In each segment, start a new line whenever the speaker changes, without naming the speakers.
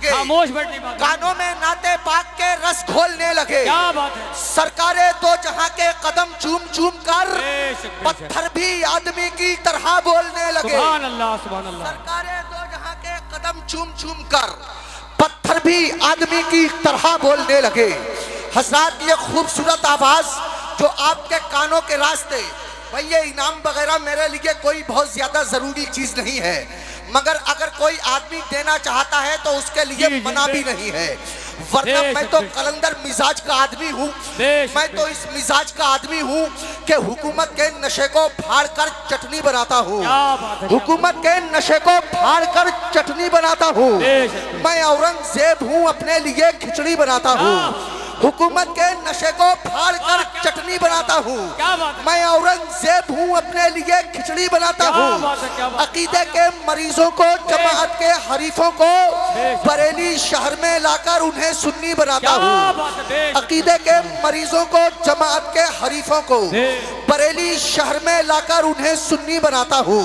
खामोश बैठने
कानों में नाते पाक के रस घोलने लगे।
क्या बात है।
सरकारे दो जहां के कदम चूम चूम कर पत्थर भी आदमी की तरह बोलने लगे।
सुभान अल्लाह, सुभान अल्लाह।
सरकारे दो जहां के कदम चूम चूम कर पत्थर भी आदमी की तरह बोलने लगे। हजरात, ये खूबसूरत आवाज जो आपके कानों के रास्ते, भाई ये इनाम वगैरह मेरे लिए कोई बहुत ज्यादा जरूरी चीज नहीं है, मगर अगर कोई आदमी देना चाहता है तो उसके लिए मना भी नहीं है। वरना मैं तो कलंदर मिजाज का आदमी हूँ, मैं तो इस मिजाज का आदमी हूँ कि हुकूमत के नशे को फाड़ कर चटनी बनाता हूँ, हुकूमत के नशे को फाड़ कर चटनी बनाता हूँ। मैं औरंगजेब हूँ, अपने लिए खिचड़ी बनाता हूँ, हुकूमत के नशे को फाड़ कर चटनी बनाता हूँ। मैं औरंगजेब हूँ, अपने लिए खिचड़ी बनाता हूँ। अकीदे के मरीजों को, जमात के हरीफों को बरेली शहर में लाकर उन्हें सुन्नी बनाता हूँ। अकीदे के मरीजों को, जमात के हरीफों को बरेली शहर में लाकर उन्हें सुन्नी बनाता हूँ।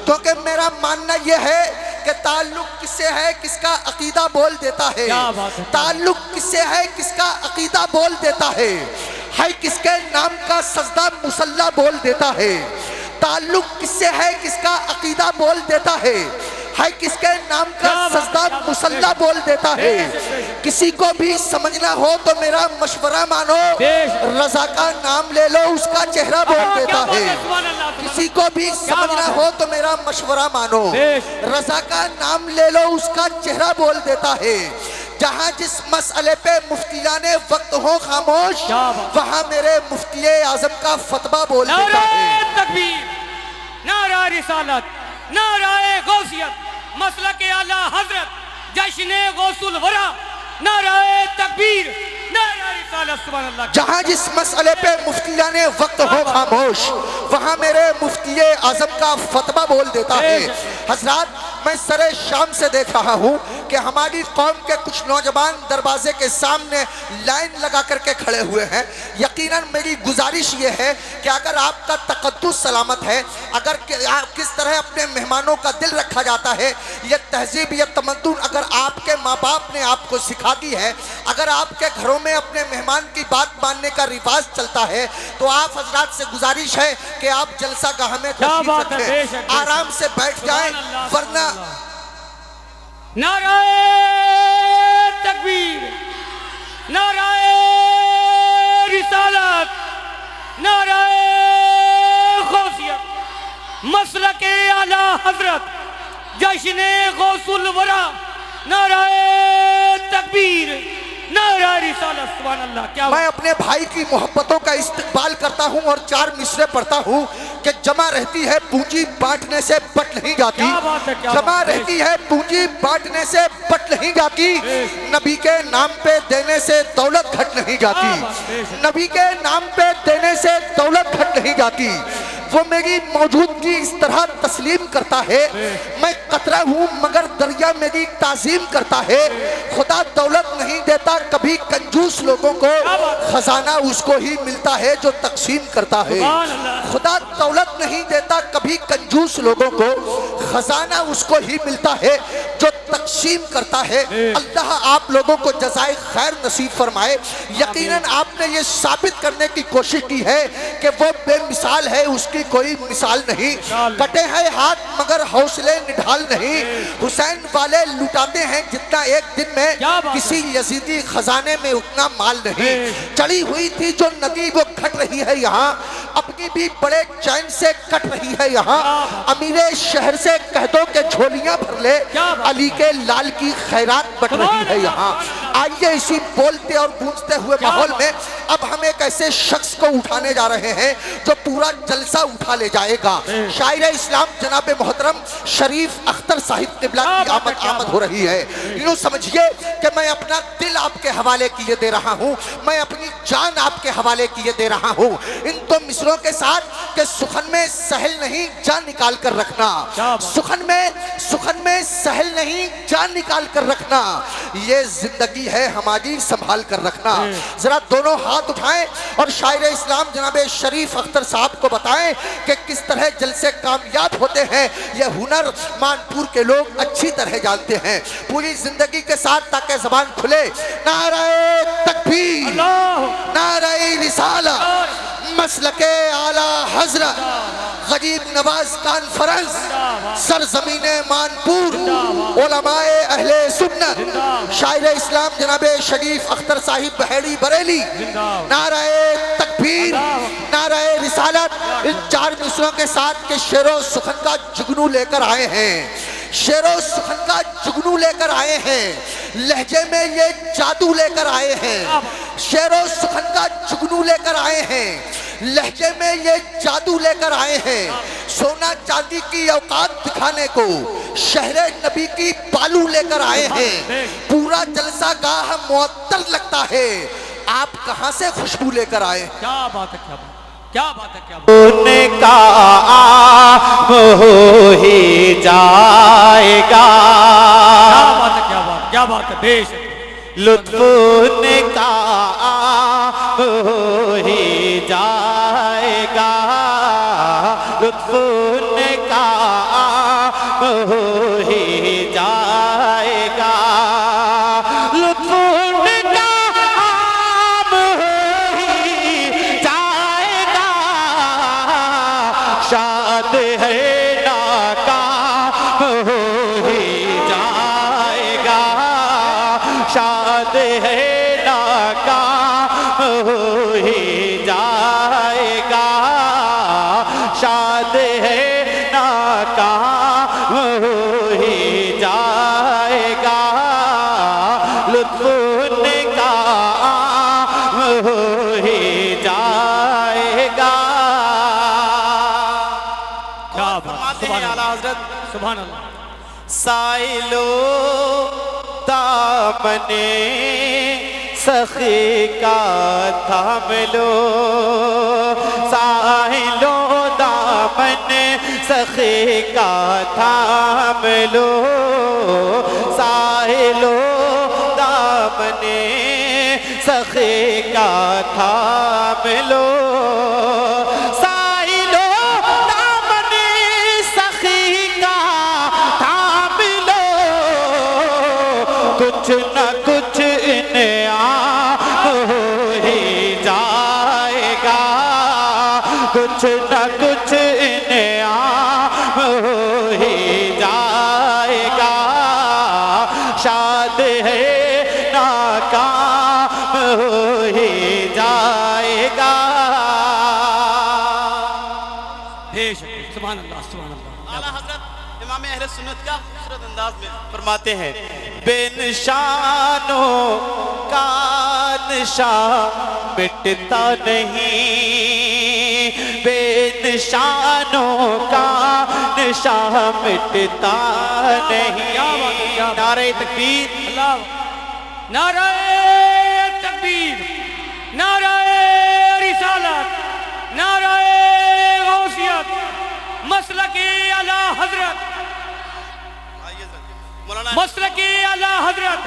क्योंकि मेरा मानना यह है कि ताल्लुक किससे है, किसका अकीदा बोल देता है। ताल्लुक किससे है, किसका अकीदा बोल देता है किसके नाम का सजदा मुसल्ला बोल देता है। ताल्लुक किससे है, किसका अकीदा बोल देता है किसके नाम का सजदा मुसल्ला बोल देता है। किसी को भी समझना हो तो मेरा मशवरा मानो, रजा का नाम ले लो, उसका चेहरा बोल देता है। किसी को भी समझना हो तो मेरा मशवरा मानो, रजा का नाम ले लो, उसका चेहरा बोल देता है। जहाँ जिस मसले पे मुफ्तियाने वक्त हो खामोश, वहाँ मेरे मुफ्ती आजम का फतवा बोल देता है।
तकबीर, नारा रिसालत, नाराए गौसियत, मसलक आला हजरत, जश्न गौसुल वरा, नाराए तकबीर, नारा रिसालत, सुभान अल्लाह।
जहाँ जिस मसले पे मुफ्तियाने वक्त हो खामोश, वहाँ मेरे मुफ्ती आजम का फतवा बोल देता है। हजरात, मैं सरे शाम से देख रहा हूँ कि हमारी कौम के कुछ नौजवान दरवाजे के सामने लाइन लगा करके खड़े हुए हैं। यकीनन मेरी गुजारिश ये है कि अगर आपका तकद्दुस सलामत है, अगर किस तरह अपने मेहमानों का दिल रखा जाता है, ये तहजीब, ये तमद्दुन अगर आपके माँ बाप ने आपको सिखा दी है, अगर आपके घरों में अपने मेहमान की बात मानने का रिवाज चलता है, तो आप हजरात से गुजारिश है कि आप जलसा गाह में तशरीफ रखें, आराम से बैठ जाएं, वरना
नाराए तकबीर, नाराए रिसालत, नाराए गौसियत, मसलक आला हजरत, जश्न गौसुल वरा, नाराए तकबीर, नारा रिसालत, सुभान अल्लाह। क्या
मैं अपने भाई की मोहब्बतों का इस्तकबाल करता हूँ और चार मिसरे पढ़ता हूँ कि जमा रहती है पूंजी बांटने से बट नहीं जाती, जमा रहती है पूंजी बांटने से बट नहीं जाती, नबी के नाम पे देने से दौलत घट नहीं जाती, नबी के नाम पे देने से दौलत घट नहीं जाती। वो मेरी मौजूदगी इस तरह तस्लीम करता है, मैं कतरा हूँ मगर दरिया मेरी ताजीम करता है। खुदा दौलत नहीं देता कभी कंजूस लोगों को, खजाना उसको ही मिलता है जो तकसीम करता है। खुदा दौलत नहीं देता कभी कंजूस लोगों को, खजाना उसको ही मिलता है जो तकसीम करता है। अल्लाह आप लोगों को जज़ाए खैर नसीब फरमाए। यकीनन आपने ये साबित करने की कोशिश की है कि वो बेमिसाल है, उसकी कोई मिसाल नहीं। कटे हैं हाथ मगर हौसले निढाल नहीं, हुसैन वाले लुटाते हैं जितना एक दिन में किसी यजीदी खजाने में उतना माल नहीं। चढ़ी हुई थी जो नदी वो घट रही है यहाँ, अपनी भी बड़े चैन से कट रही है यहाँ। अमीरे शहर से कह दो के झोलियां भर ले, अली के लाल की खैरात बट रही है यहाँ। आइए इसी बोलते और गूंजते हुए माहौल में अब हम एक ऐसे शख्स को उठाने जा रहे हैं जो पूरा जलसा उठा ले जाएगा। शायर इस्लाम जनाब मोहतरम शरीफ अख्तर साहिब किबला की आमद हो रही है। यूं समझिए कि मैं अपना दिल आपके हवाले किए दे रहा हूं, मैं अपनी जान आपके हवाले किए दे रहा हूं इन तो मिसरों के साथ कि सुखन में सहल नहीं जान निकाल कर रखना, सुखन में सहल नहीं जान निकाल कर रखना, ये जिंदगी है हमारी संभाल कर रखना। जरा दोनों हाथ उठाएं और शायर इस्लाम जनाब शरीफ अख्तर साहब को बताएं कि किस तरह जलसे कामयाब होते हैं। ये हुनर मानपुर के लोग अच्छी तरह जानते हैं। पूरी जिंदगी के साथ ताकि जबान खुले नारे तकबीर, नारे रिसालत, मसलके आला हजरत, गरीब नवाज कॉन्फ्रेंस, सरजमीने मानपुर, उलमाए अहले सुन्नत, शायर इस्लाम जनाब शरीफ अख्तर साहिब बहेड़ी बरेली, नाराए तकबीर, नाराए रिसालत, इन चार मिसरों के साथ के शेरो सुखन का जुगनू लेकर आए हैं, शेरो सुखन का जुगनू लेकर आए हैं, लहजे में ये जादू लेकर आए हैं, शेरो सुखन का जुगनू लेकर आए हैं, लहजे में ये जादू लेकर आए हैं, सोना चांदी की औकात दिखाने को शहरे नबी की बालू लेकर आए हैं। पूरा जलसा गाह मुअत्तर लगता है, आप कहां से खुशबू लेकर आए?
क्या बात है, क्या बात, क्या बात है, क्या बात
उनका हो ही जाएगा,
क्या बात है, क्या बात, क्या बात है, बेश
लुत्फ उनका हो ही जाएगा, लुत्फ उनका हो ही जाएगा, लुत्फ उनका हो ही जाएगा, शाद है नाकाम हो ही जाएगा, शाद है नाकाम हो ही जाएगा, शाद है नाकाम हो ही जाएगा, लुत्फ उनका हो ही जाएगा।
क्या बात,
फरमाते हैं आला हजरत
सुभान अल्लाह।
साइलो दामने सखी का थाम लो, साइलो दामने सखी का थाम लो, साइलो दामने सखी का थाम लो, साइलो दामने सखी का थाम लो, कुछ न कुछ इनाम हो ही जाएगा, कुछ न कुछ इनाम हो ही जाएगा, शाद है नाकाम हो ही जाएगा।
बेश सुभान अल्लाह, सुभान अल्लाह।
आला हजरत इमाम अहले सुन्नत का खूबसूरत अंदाज में फरमाते हैं, बेनिशानों का निशान मिटता नहीं, बेनिशानों का निशान मिटता नहीं, नारे तकबीर,
अल्लाह, नाराए तकबीर, नाराए रिसालत, नाराए गौसियत, मसलके आला हजरत, मसलके आला हजरत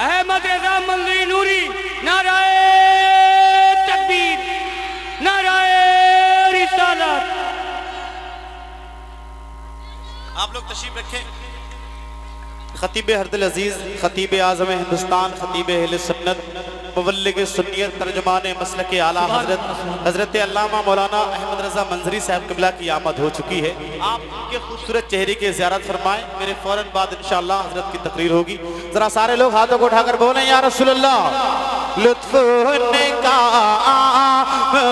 अहमद रजा मंजरी नूरी, नाराए तकबीर, नाराए रिसालत।
आप लोग तशरीफ रखें। खतीब हरदल अजीज, खतीब आज़म हिंदुस्तान, खतीब अहले सुन्नत, मुबल्लिग सुन्नियत, तर्जुमान मसलक आला हजरत हजरत अल्लामा मौलाना अहमद रजा मंजरी साहब क़िबला की आमद हो चुकी है। आप उनके खूबसूरत चेहरे की ज़ियारत फरमाएं। मेरे फ़ौरन बाद इंशाअल्लाह हजरत की तकरीर होगी। ज़रा सारे लोग हाथों को उठाकर बोलें या रसूलल्लाह। लुत्फ़ उनका हो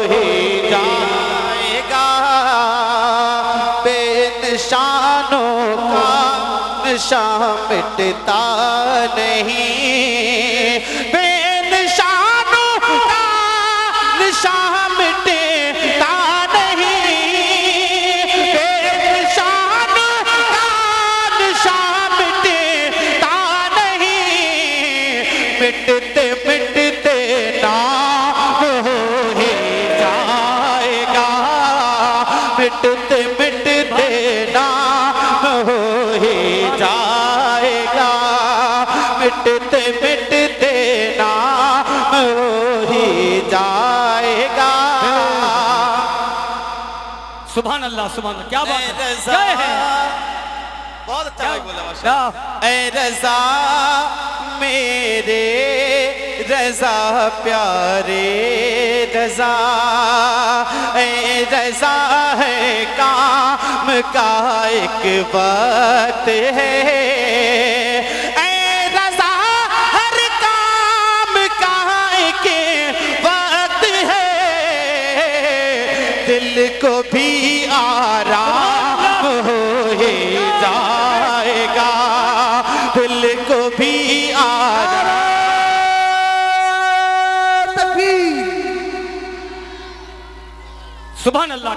ही जाएगा, बेनिशानों का निशान मिटता नहीं, बेनिशानों का निशान मिटता नहीं, बेनिशानों का निशान मिटता नहीं, मिटते मिटते नाम हो ही जाएगा, मिटते मिटते नाम हो ही जाएगा, मिटते मिटते नाम हो ही जाएगा।
सुभान अल्लाह, सुभान अल्लाह, क्या बात है,
रज़ा,
जय है।
बहुत अच्छा
क्या
भाई बोला माशाअल्लाह।
क्या?
ऐ रज़ा मेरे रज़ा प्यारे रज़ा, ऐ रज़ा है काम का एक वक्त है, ऐ रज़ा हर काम का एक वक्त है, दिल को भी आराम हो ही जाएगा, दिल को भी आराम।
तकबीर।
सुभान अल्लाह।